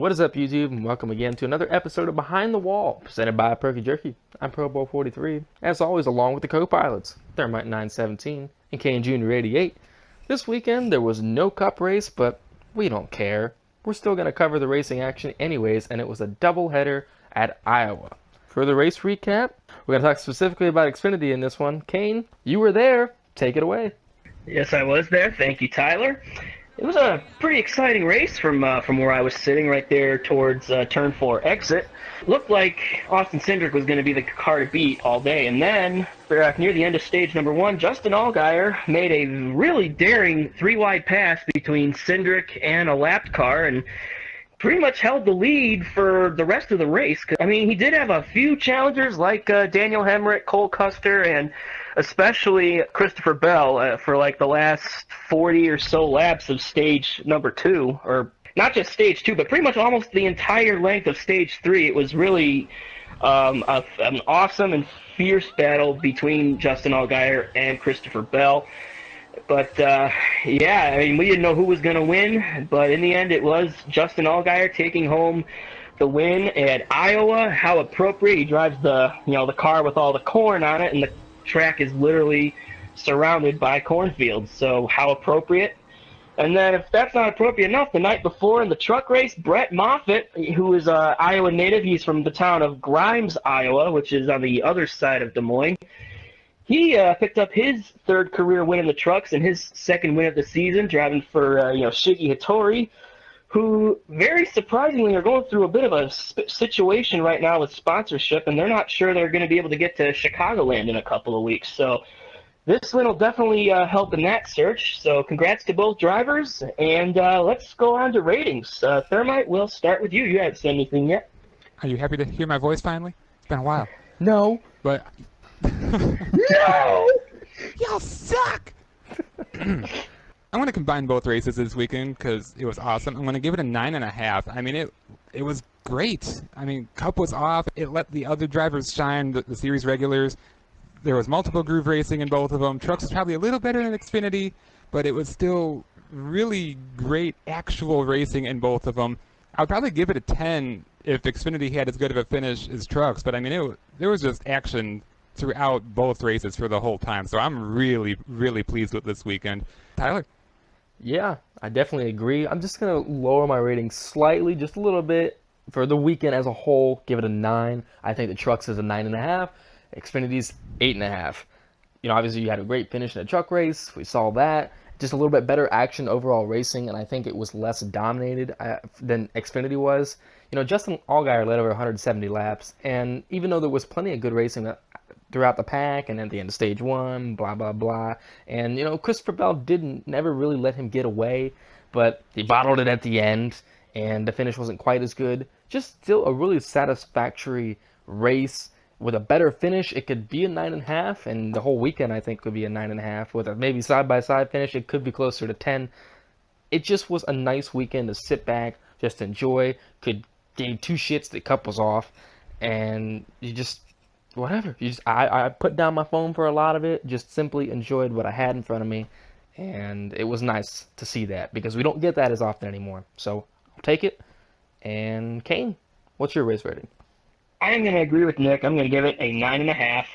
What is up, YouTube, and welcome again to another episode of Behind the Wall, presented by Perky Jerky. I'm Pro Bowl 43, as always, along with the co-pilots, Thermite 917 and Kane Jr. 88. This weekend, there was no cup race, but we don't care. We're still going to cover the racing action anyways, and it was a doubleheader at Iowa. For the race recap, we're going to talk specifically about Xfinity in this one. Kane, you were there. Take it away. Yes, I was there. Thank you, Tyler. It was a pretty exciting race from where I was sitting right there towards Turn 4 exit. Looked like Austin Cindric was going to be the car to beat all day. And then, near the end of stage number 1, Justin Allgaier made a really daring three-wide pass between Cindric and a lapped car and pretty much held the lead for the rest of the race. I mean, he did have a few challengers like Daniel Hemrick, Cole Custer, and especially Christopher Bell for like the last 40 or so laps of stage number 2, or not just stage 2, but pretty much almost the entire length of stage 3. It was really an awesome and fierce battle between Justin Allgaier and Christopher Bell. But, yeah, I mean, we didn't know who was going to win, but in the end it was Justin Allgaier taking home the win at Iowa. How appropriate. He drives the car with all the corn on it, and the track is literally surrounded by cornfields, so how appropriate. And then if that's not appropriate enough, the night before in the truck race, Brett Moffitt, who is an Iowa native, he's from the town of Grimes, Iowa, which is on the other side of Des Moines. He picked up his third career win in the trucks and his second win of the season, driving for Shiggy Hattori, who very surprisingly are going through a bit of a situation right now with sponsorship, and they're not sure they're going to be able to get to Chicagoland in a couple of weeks. So this win will definitely help in that search. So congrats to both drivers, and let's go on to ratings. Thermite, we'll start with you. You haven't said anything yet. Are you happy to hear my voice finally? It's been a while. No. But No! y'all suck! I'm going to combine both races this weekend because it was awesome. I'm going to give it a 9.5. I mean, it was great. I mean, Cup was off. It let the other drivers shine, the series regulars. There was multiple groove racing in both of them. Trucks was probably a little better than Xfinity, but it was still really great actual racing in both of them. I would probably give it a 10 if Xfinity had as good of a finish as Trucks, but I mean, there was just action throughout both races for the whole time. So I'm really, really pleased with this weekend. Tyler? Yeah, I definitely agree. I'm just going to lower my rating slightly, just a little bit. For the weekend as a whole, give it a 9. I think the Trucks is a 9.5. Xfinity's 8.5. Obviously you had a great finish in the truck race. We saw that. Just a little bit better action overall racing, and I think it was less dominated than Xfinity was. Justin Allgaier led over 170 laps, and even though there was plenty of good racing throughout the pack and at the end of stage 1, blah, blah, blah. And, Christopher Bell never really let him get away, but he bottled it at the end, and the finish wasn't quite as good. Just still a really satisfactory race. With a better finish, it could be a 9.5, and the whole weekend, I think, could be a 9.5. With a maybe side-by-side finish, it could be closer to 10. It just was a nice weekend to sit back, just enjoy. Gave two shits that Cup was off, and you just... whatever. I put down my phone for a lot of it, just simply enjoyed what I had in front of me, and it was nice to see that, because we don't get that as often anymore. So, I'll take it. And Kane, what's your race rating? I'm going to agree with Nick. I'm going to give it a 9.5.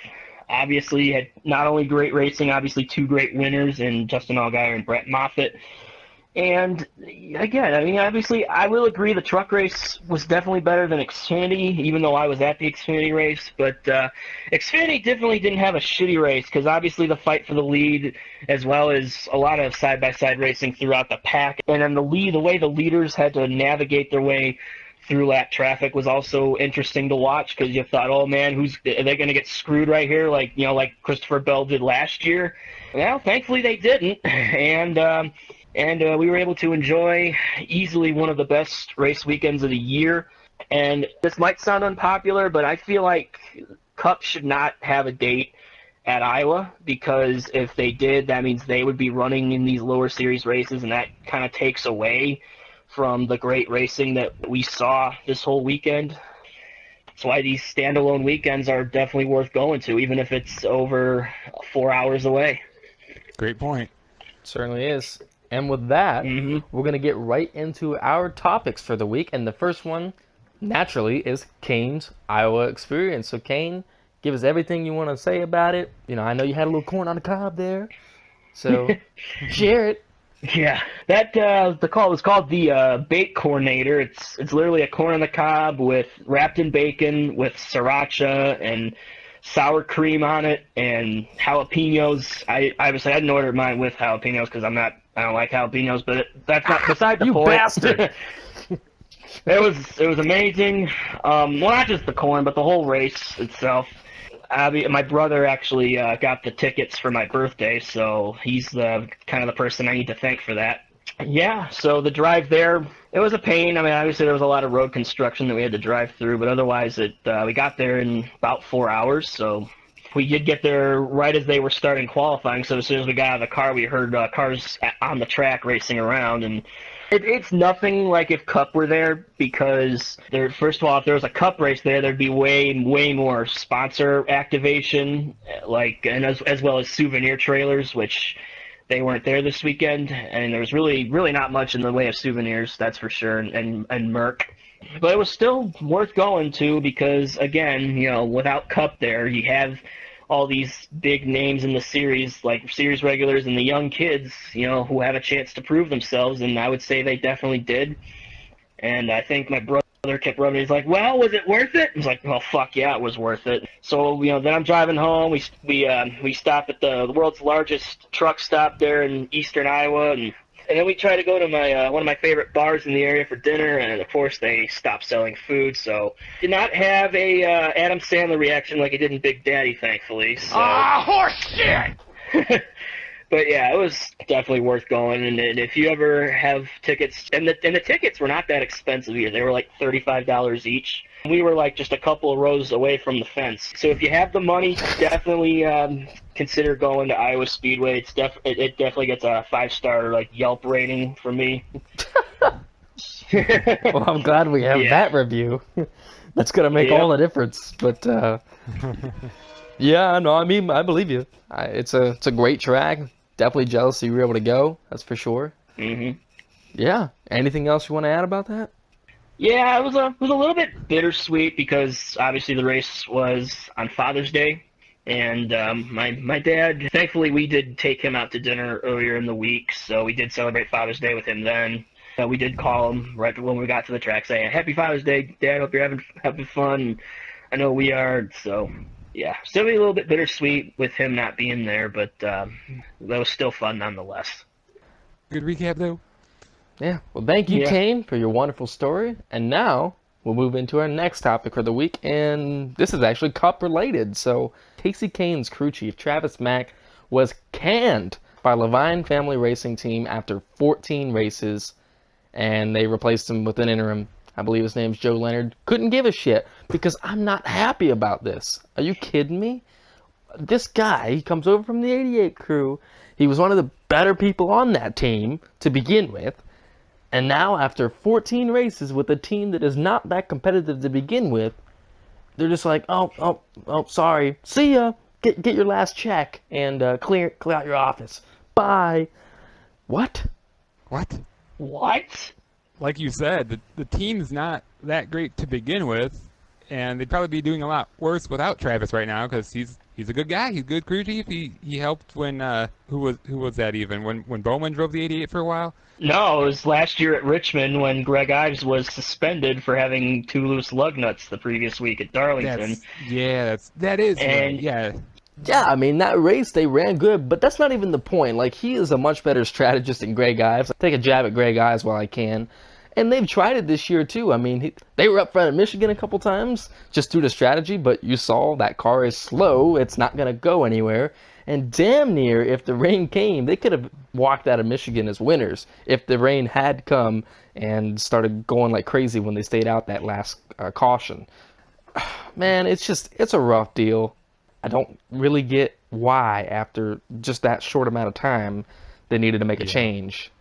Obviously, you had not only great racing, obviously two great winners in Justin Allgaier and Brett Moffitt. And again, I mean, obviously, I will agree the truck race was definitely better than Xfinity, even though I was at the Xfinity race. But Xfinity definitely didn't have a shitty race, because obviously the fight for the lead, as well as a lot of side-by-side racing throughout the pack, and then the way the leaders had to navigate their way through lap traffic was also interesting to watch, because you thought, oh man, are they going to get screwed right here, like Christopher Bell did last year? Well, thankfully they didn't, and we were able to enjoy easily one of the best race weekends of the year. And this might sound unpopular, but I feel like Cup should not have a date at Iowa, because if they did, that means they would be running in these lower series races, and that kind of takes away from the great racing that we saw this whole weekend. That's why these standalone weekends are definitely worth going to, even if it's over 4 hours away. Great point. Certainly is. And with that, Hmm. we're going to get right into our topics for the week. And the first one, naturally, is Kane's Iowa experience. So, Kane, give us everything you want to say about it. I know you had a little corn on the cob there. So, share it. Yeah, that the call was called the bake coordinator. It's literally a corn on the cob with wrapped in bacon with sriracha and sour cream on it and jalapenos. I obviously I didn't order mine with jalapenos because I don't like jalapenos, but that's not beside the You point. bastard. It was amazing. Well, not just the corn, but the whole race itself. My brother actually got the tickets for my birthday, so he's the kind of the person I need to thank for that. Yeah, so the drive there, it was a pain. I mean, obviously there was a lot of road construction that we had to drive through, but otherwise we got there in about 4 hours. So we did get there right as they were starting qualifying. So as soon as we got out of the car, we heard cars on the track racing around, and it's nothing like if Cup were there because first of all, if there was a Cup race there, there'd be way more sponsor activation, and as well as souvenir trailers, which they weren't there this weekend, and there was really not much in the way of souvenirs, that's for sure, and merch. But it was still worth going to because again, without Cup there, you have all these big names in the series, like series regulars and the young kids, who have a chance to prove themselves, and I would say they definitely did. And I think my brother kept rubbing. He's like, "Well, was it worth it?" I was like, "Well, fuck yeah, it was worth it." So then I'm driving home. We stop at the world's largest truck stop there in eastern Iowa, and then we try to go to my one of my favorite bars in the area for dinner, and of course they stopped selling food. So did not have a Adam Sandler reaction like he did in Big Daddy, thankfully. So. Ah, horse shit! But yeah, it was definitely worth going. And if you ever have tickets, and the tickets were not that expensive either. They were like $35 each. We were like just a couple of rows away from the fence. So if you have the money, definitely consider going to Iowa Speedway. It definitely gets a 5-star like Yelp rating from me. Well, I'm glad we have that review. That's going to make all the difference. But, yeah, no, I mean, I believe you. It's a great track. Definitely jealous that you were able to go. That's for sure. Mm-hmm. Yeah. Anything else you want to add about that? Yeah, it was a little bit bittersweet because obviously the race was on Father's Day, and my dad. Thankfully, we did take him out to dinner earlier in the week, so we did celebrate Father's Day with him then. We did call him right when we got to the track saying, "Happy Father's Day, Dad. Hope you're having fun." I know we are, so. Yeah, still be a little bit bittersweet with him not being there, but that was still fun nonetheless. Good recap, though. Yeah. Well, thank you, Kane, for your wonderful story. And now we'll move into our next topic for the week, and this is actually Cup related. So, Casey Kane's crew chief, Travis Mack, was canned by Levine Family Racing Team after 14 races, and they replaced him with an interim. I believe his name's Joe Leonard. Couldn't give a shit because I'm not happy about this. Are you kidding me? This guy, he comes over from the 88 crew. He was one of the better people on that team to begin with. And now after 14 races with a team that is not that competitive to begin with, they're just like, oh, sorry. See ya. Get your last check and clear out your office. Bye. What? What? What? Like you said, the team's not that great to begin with, and they'd probably be doing a lot worse without Travis right now because he's a good guy. He's a good crew chief. He helped when who was that even when Bowman drove the 88 for a while. No, it was last year at Richmond when Greg Ives was suspended for having 2 loose lug nuts the previous week at Darlington. That is and right. Yeah. Yeah, I mean, that race, they ran good, but that's not even the point. Like, he is a much better strategist than Greg Ives. I take a jab at Greg Ives while I can. And they've tried it this year, too. I mean, they were up front at Michigan a couple times just due to strategy, but you saw that car is slow. It's not going to go anywhere. And damn near, if the rain came, they could have walked out of Michigan as winners if the rain had come and started going like crazy when they stayed out that last caution. Man, it's a rough deal. I don't really get why, after just that short amount of time, they needed to make a change.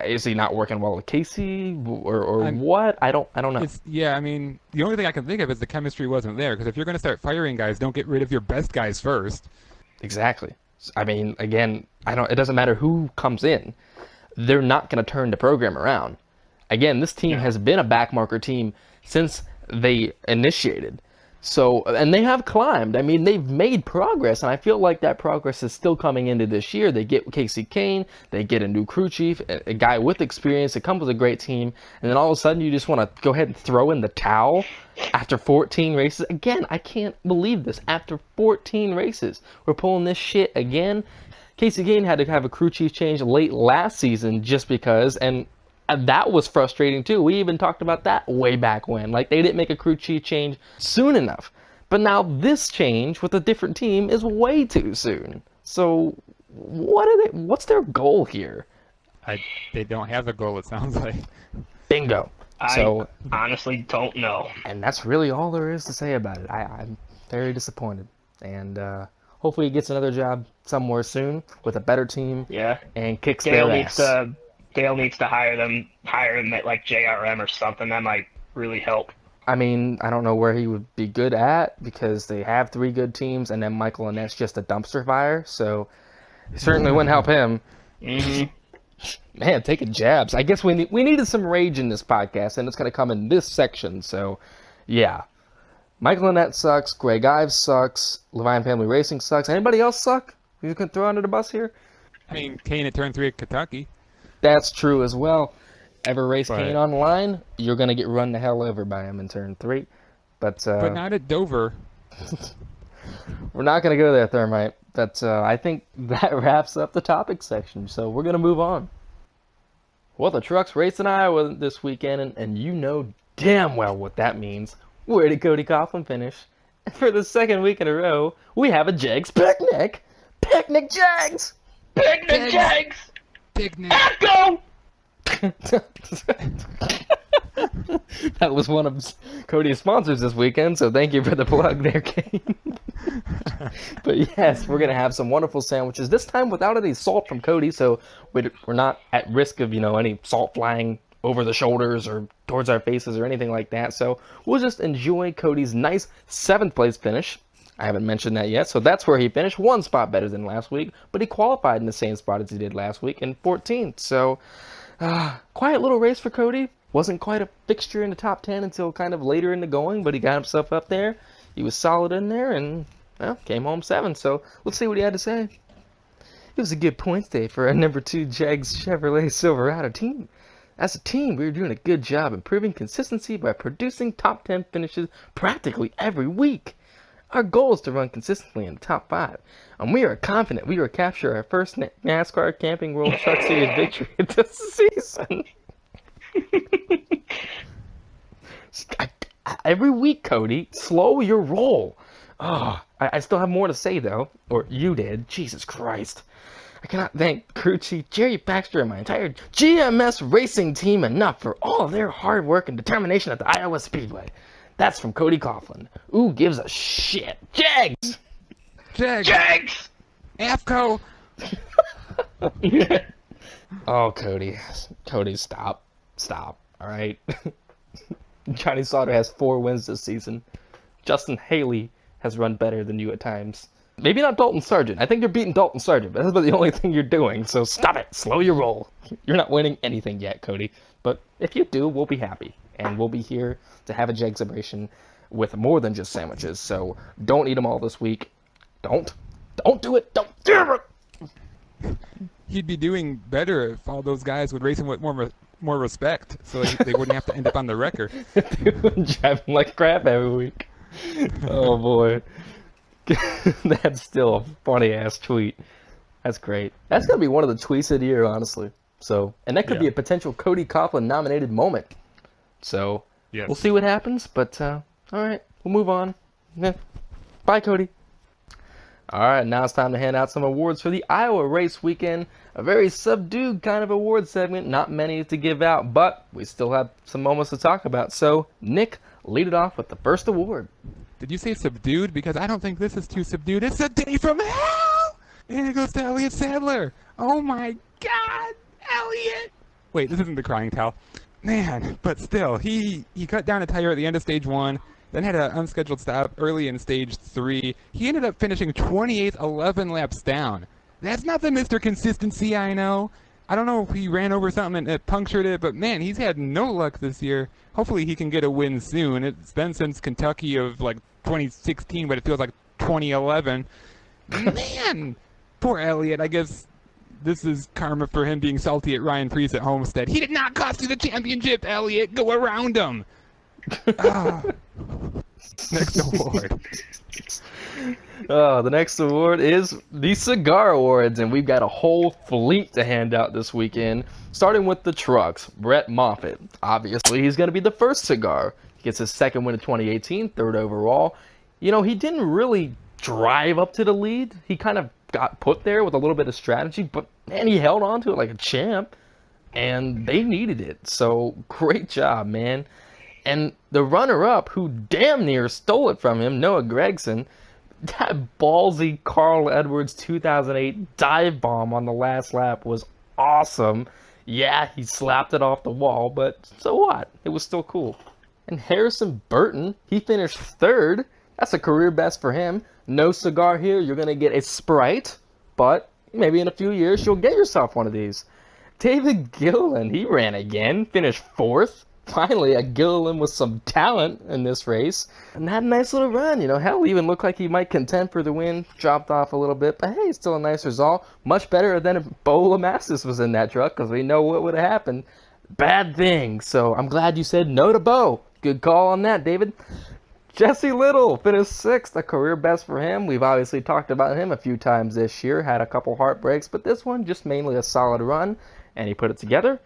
Is he not working well with Casey, or what? I don't know. I mean, the only thing I can think of is the chemistry wasn't there. Because if you're going to start firing guys, don't get rid of your best guys first. Exactly. I mean, again, it doesn't matter who comes in. they're not going to turn the program around. Again, this team No. has been a backmarker team since they initiated. So, and they have climbed. I mean, they've made progress, and I feel like that progress is still coming into this year. They get Casey Kane, they get a new crew chief, a guy with experience. It comes with a great team, and then all of a sudden you just want to go ahead and throw in the towel after 14 races. Again, I can't believe this. After 14 races, we're pulling this shit again. Casey Kane had to have a crew chief change late last season just because, and that was frustrating too. We even talked about that way back when. Like, they didn't make a crew chief change soon enough. But now this change with a different team is way too soon. So what's their goal here? They don't have a goal, it sounds like. Bingo. I honestly don't know. And that's really all there is to say about it. I'm very disappointed. And hopefully he gets another job somewhere soon with a better team. Yeah. And kicks Dale their needs ass. Dale needs to hire him at like JRM or something. That might really help. I mean, I don't know where he would be good at because they have 3 good teams, and then Michael Annette's just a dumpster fire, so it certainly wouldn't help him. Mm-hmm. Man, taking jabs. I guess we needed some rage in this podcast, and it's going to come in this section, so yeah. Michael Annette sucks, Greg Ives sucks, Levine Family Racing sucks. Anybody else suck? You can throw under the bus here? I mean, Kane at turn 3 at Kentucky. That's true as well. Ever race But- Kane online, you're going to get run the hell over by him in turn 3. But not at Dover. we're not going to go there, Thermite. But I think that wraps up the topic section, so we're going to move on. Well, the trucks raced in Iowa this weekend, and you know damn well what that means. Where did Cody Coughlin finish? For the second week in a row, we have a Jags picnic! Picnic Jags! Picnic Jags! Picnic. Echo! That was one of Cody's sponsors this weekend, so thank you for the plug there, Kane. But yes, we're going to have some wonderful sandwiches, this time without any salt from Cody, so we're not at risk of, any salt flying over the shoulders or towards our faces or anything like that. So we'll just enjoy Cody's nice 7th place finish. I haven't mentioned that yet, so that's where he finished, 1 spot better than last week, but he qualified in the same spot as he did last week in 14th. So quiet little race for Cody. Wasn't quite a fixture in the top 10 until kind of later in the going, but he got himself up there. He was solid in there and came home 7th. So let's see what he had to say. It was a good points day for our number 2 Jags Chevrolet Silverado team. As a team, we were doing a good job improving consistency by producing top 10 finishes practically every week. Our goal is to run consistently in the top 5, and we are confident we will capture our first NASCAR Camping World Truck Series victory this season. Every week, Cody, slow your roll. Oh, I still have more to say, though. Or you did. Jesus Christ. I cannot thank crew chief Jerry Baxter and my entire GMS racing team enough for all of their hard work and determination at the Iowa Speedway. That's from Cody Coughlin. Who gives a shit? Jags! Jags! Jags! AFCO! Oh, Cody. Cody, stop. Stop. All right? Johnny Sauter has 4 wins this season. Justin Haley has run better than you at times. Maybe not Dalton Sargent. I think you're beating Dalton Sargent, but that's about the only thing you're doing. So stop it. Slow your roll. You're not winning anything yet, Cody. But if you do, we'll be happy. And we'll be here to have a Jag celebration with more than just sandwiches. So don't eat them all this week. Don't do it. Don't do it. He'd be doing better if all those guys would race him with more respect, so they wouldn't have to end up on the wrecker. Driving like crap every week. Oh boy. That's still a funny ass tweet. That's great. That's gonna be one of the tweets of the year, honestly. So, and that could be a potential Cody Coughlin nominated moment. So, Yes. we'll see what happens. But all right, we'll move on. Yeah. Bye, Cody. All right, now it's time to hand out some awards for the Iowa race weekend. A very subdued kind of award segment, not many to give out, but we still have some moments to talk about. So, Nick, lead it off with the first award. Did you say subdued? Because I don't think this is too subdued. It's a day from hell! And it goes to Elliott Sadler. Oh my god, Elliott! Wait, this isn't the crying towel. Man, but still, he cut down a tire at the end of stage 1, then had an unscheduled stop early in stage 3. He ended up finishing 28th, 11 laps down. That's not the Mr. Consistency I know. I don't know if he ran over something and it punctured it, but man, he's had no luck this year. Hopefully he can get a win soon. It's been since Kentucky of like 2016, but it feels like 2011. Man, poor Elliott. I guess this is karma for him being salty at Ryan Preece at Homestead. He did not cost you the championship, Elliott. Go around him. Ah. Next award. The next award is the Cigar Awards, and we've got a whole fleet to hand out this weekend. Starting with the trucks, Brett Moffitt. Obviously, he's going to be the first cigar. He gets his second win of 2018, third overall. You know, he didn't really drive up to the lead. He kind of got put there with a little bit of strategy, but man, he held on to it like a champ, and they needed it. So, great job, man. And the runner-up, who damn near stole it from him, Noah Gregson, that ballsy Carl Edwards 2008 dive bomb on the last lap was awesome. Yeah, he slapped it off the wall, but so what? It was still cool. And Harrison Burton, he finished third. That's a career best for him. No cigar here. You're going to get a Sprite, but maybe in a few years you'll get yourself one of these. David Gilliland, he ran again, finished fourth. Finally, a Gilliland with some talent in this race. And had a nice little run, you know. Hell, even looked like he might contend for the win. Dropped off a little bit, but hey, still a nice result. Much better than if Bo Lamassus was in that truck, because we know what would have happened. Bad thing. So I'm glad you said no to Bo. Good call on that, David. Jesse Little finished sixth, a career best for him. We've obviously talked about him a few times this year. Had a couple heartbreaks, but this one just mainly a solid run, and he put it together.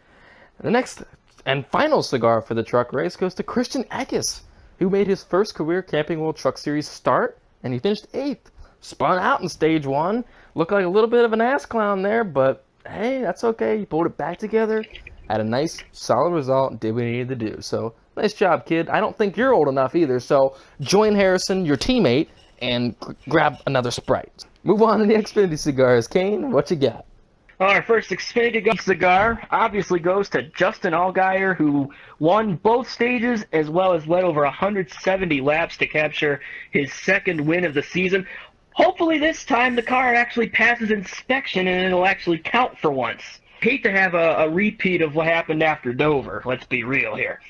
The next and final cigar for the truck race goes to Christian Eckes, who made his first career Camping World Truck Series start, and he finished eighth. Spun out in stage one. Looked like a little bit of an ass clown there, but hey, that's okay. He pulled it back together. Had a nice, solid result, did what he needed to do. So, nice job, kid. I don't think you're old enough either, so join Harrison, your teammate, and grab another Sprite. Move on to the Xfinity cigars. Kane, what you got? Our first Xfinity cigar obviously goes to Justin Allgaier, who won both stages as well as led over 170 laps to capture his second win of the season. Hopefully this time the car actually passes inspection and it'll actually count for once. Hate to have a repeat of what happened after Dover, let's be real here.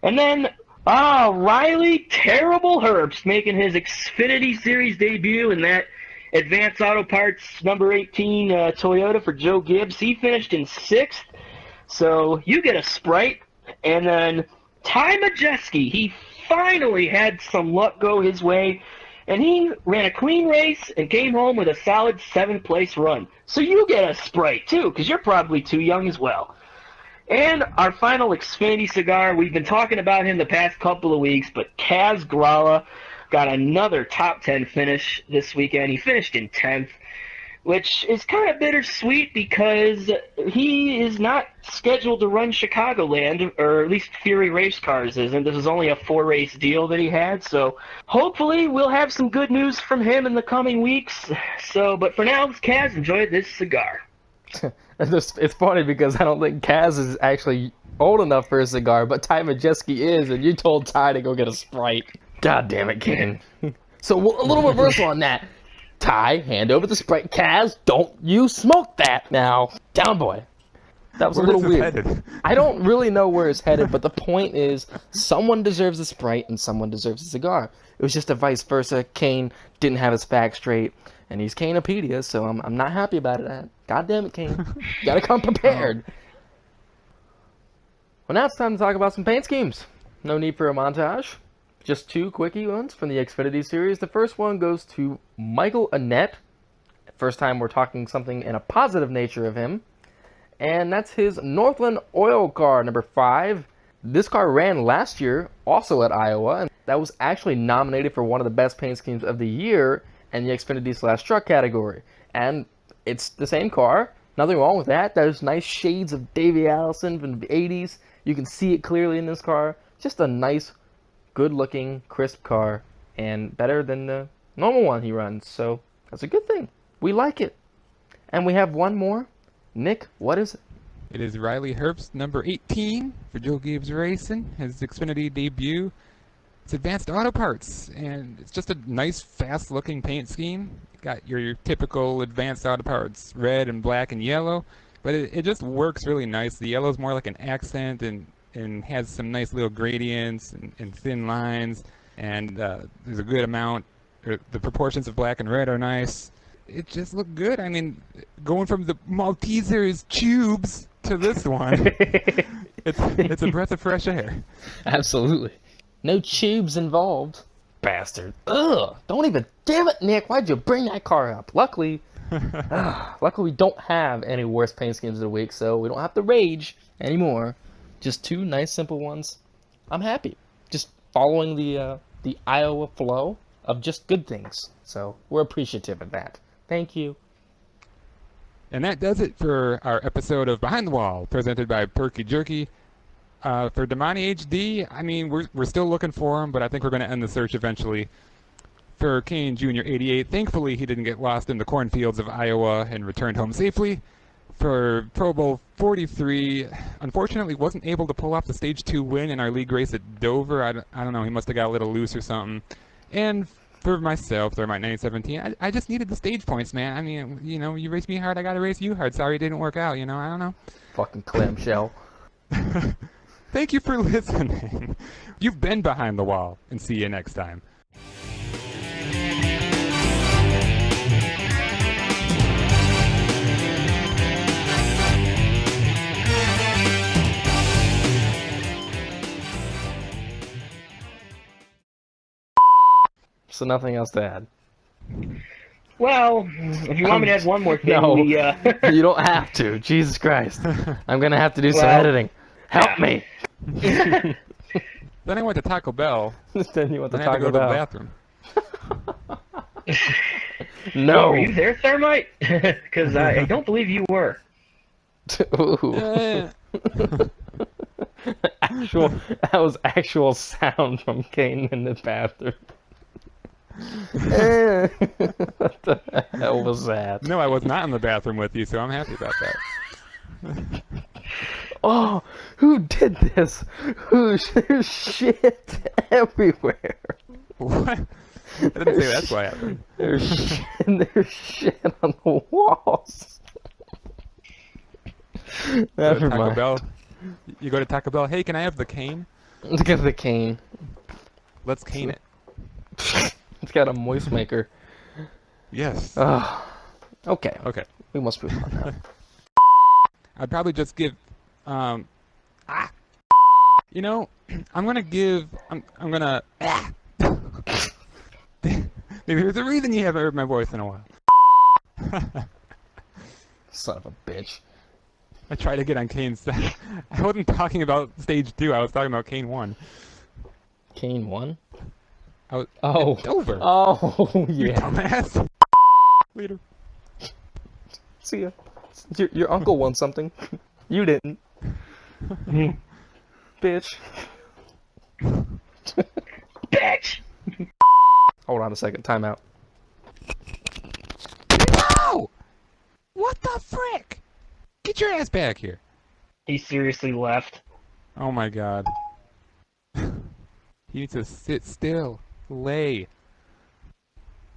And then, Riley Terrible Herbst making his Xfinity Series debut in that Advanced Auto Parts number 18 Toyota for Joe Gibbs. He finished in sixth, so you get a Sprite. And then Ty Majeski, he finally had some luck go his way, and he ran a clean race and came home with a solid seventh place run. So you get a Sprite too, because you're probably too young as well. And our final Xfinity cigar, we've been talking about him the past couple of weeks, but Kaz Grala got another top 10 finish this weekend. He finished in 10th, which is kind of bittersweet because he is not scheduled to run Chicagoland, or at least Fury Race Cars isn't. This is only a 4-race deal that he had, so hopefully we'll have some good news from him in the coming weeks. But for now, Kaz, enjoy this cigar. It's funny because I don't think Kaz is actually old enough for a cigar, but Ty Majeski is, and you told Ty to go get a Sprite. God damn it, Ken. So a little reversal on that. Ty, hand over the Sprite. Kaz, don't you smoke that now. Down, boy. That was a little weird. Headed? I don't really know where it's headed, but the point is someone deserves a Sprite and someone deserves a cigar. It was just a vice versa. Kane didn't have his facts straight, and he's Kaneopedia, so I'm not happy about it. God damn it, Kane. You gotta come prepared. Well, now it's time to talk about some paint schemes. No need for a montage. Just two quickie ones from the Xfinity series. The first one goes to Michael Annett. First time we're talking something in a positive nature of him. And that's his Northland Oil car, number 5. This car ran last year, also at Iowa, and that was actually nominated for one of the best paint schemes of the year in the Xfinity/truck category. And it's the same car. Nothing wrong with that. There's nice shades of Davey Allison from the 80s. You can see it clearly in this car. Just a nice, good-looking, crisp car, and better than the normal one he runs. So that's a good thing. We like it. And we have one more. Nick, what is it? It is Riley Herbst, number 18 for Joe Gibbs Racing, his Xfinity debut. It's Advanced Auto Parts, and it's just a nice, fast-looking paint scheme. You got your typical Advanced Auto Parts, red and black and yellow. but it just works really nice. The yellow's more like an accent and has some nice little gradients and thin lines, and there's a good amount. The proportions of black and red are nice. It just looked good. I mean, going from the Maltesers tubes to this one, it's a breath of fresh air. Absolutely. No tubes involved. Bastard. Ugh. Don't even. Damn it, Nick. Why'd you bring that car up? Luckily we don't have any worst paint schemes of the week, so we don't have to rage anymore. Just two nice, simple ones. I'm happy. Just following the Iowa flow of just good things. So we're appreciative of that. Thank you. And that does it for our episode of Behind the Wall, presented by Perky Jerky. For Damani HD, I mean, we're still looking for him, but I think we're going to end the search eventually. For Kane Jr. 88, thankfully he didn't get lost in the cornfields of Iowa and returned home safely. For Pro Bowl 43, unfortunately wasn't able to pull off the Stage 2 win in our league race at Dover. I don't know, he must have got a little loose or something. And for myself, Thermite 917, I just needed the stage points, man. I mean, you know, you race me hard, I gotta race you hard. Sorry it didn't work out, you know, I don't know. Fucking clamshell. Thank you for listening. You've been Behind the Wall, and see you next time. So nothing else to add. Well, if you want me to add one more thing, No, you don't have to. Jesus Christ. I'm going to have to do some editing. Help me. Then I went to Taco Bell. Then you went to Then I had to Taco go Bell. to the bathroom. No. Were you there, Thermite? Because I don't believe you were. Ooh. That was actual sound from Kane in the bathroom. What the hell was that? No, I was not in the bathroom with you, so I'm happy about that. Oh, who did this? There's shit everywhere. What? I didn't say that's what happened. There's shit on the walls. Never Taco mind. Bell. You go to Taco Bell. Hey, can I have the cane? Look at the cane. Let's cane it. It's got a moist maker. Yes. Okay. Okay. We must move on now. I'd probably just give, you know, I'm gonna give, I'm gonna, maybe there's a reason you haven't heard my voice in a while. Son of a bitch. I tried to get on Kane's side. I wasn't talking about Stage 2, I was talking about Kane 1. Kane won? Oh. Dover. Oh, You yeah. dumbass. Later. See ya. Your uncle won something. You didn't. Bitch. Bitch! Hold on a second. Time out. No! What the frick? Get your ass back here. He seriously left. Oh my god. You need to sit still. Lay.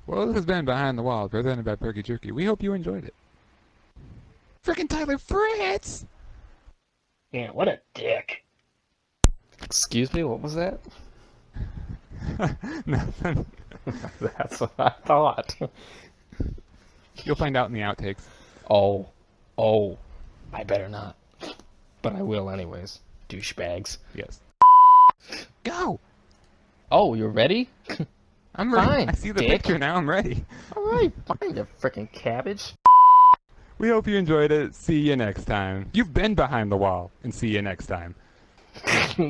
Well, this has been Behind the Wall, presented by Perky Jerky. We hope you enjoyed it. Frickin' Tyler Fritz! Yeah, what a dick. Excuse me, what was that? Nothing. That's what I thought. You'll find out in the outtakes. Oh, I better not. But I will anyways. Douchebags. Yes. Go! Oh, you're ready? I'm ready. Fine, I see the dick. picture now. I'm ready. Alright, fine, you frickin' cabbage. We hope you enjoyed it. See you next time. You've been Behind the Wall, and see you next time.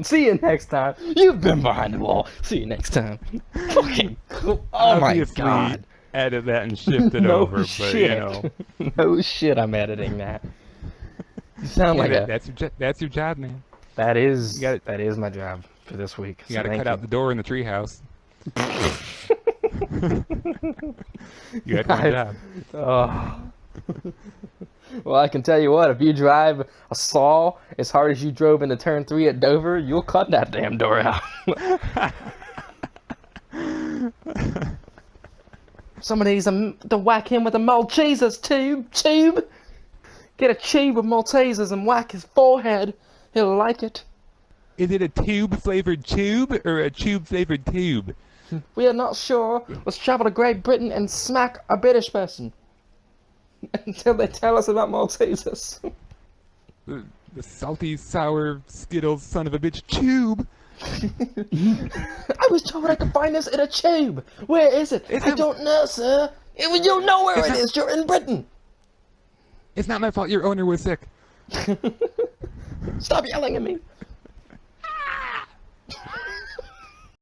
See you next time. You've been Behind the Wall. See you next time. Fucking cool. Oh Obviously, my god. edit that and shift it No over, but shit. you know. No shit, I'm editing that. You sound like a... That's your job, man. That is You gotta- that is my job for this week. You gotta cut out the door in the treehouse. You had one job. Oh. Well, I can tell you what, if you drive a saw as hard as you drove into turn 3 at Dover, you'll cut that damn door out. Somebody needs to whack him with a Maltesers tube. Get a tube of Maltesers and whack his forehead. He'll like it. Is it a tube-flavored tube or a tube-flavored tube? We are not sure. Let's travel to Great Britain and smack a British person. Until they tell us about Maltesers. The salty, sour, Skittles son of a bitch tube. I was told I could find this in a tube. Where is it? I don't know, sir. You don't know where it is. You're in Britain. It's not my fault your owner was sick. Stop yelling at me.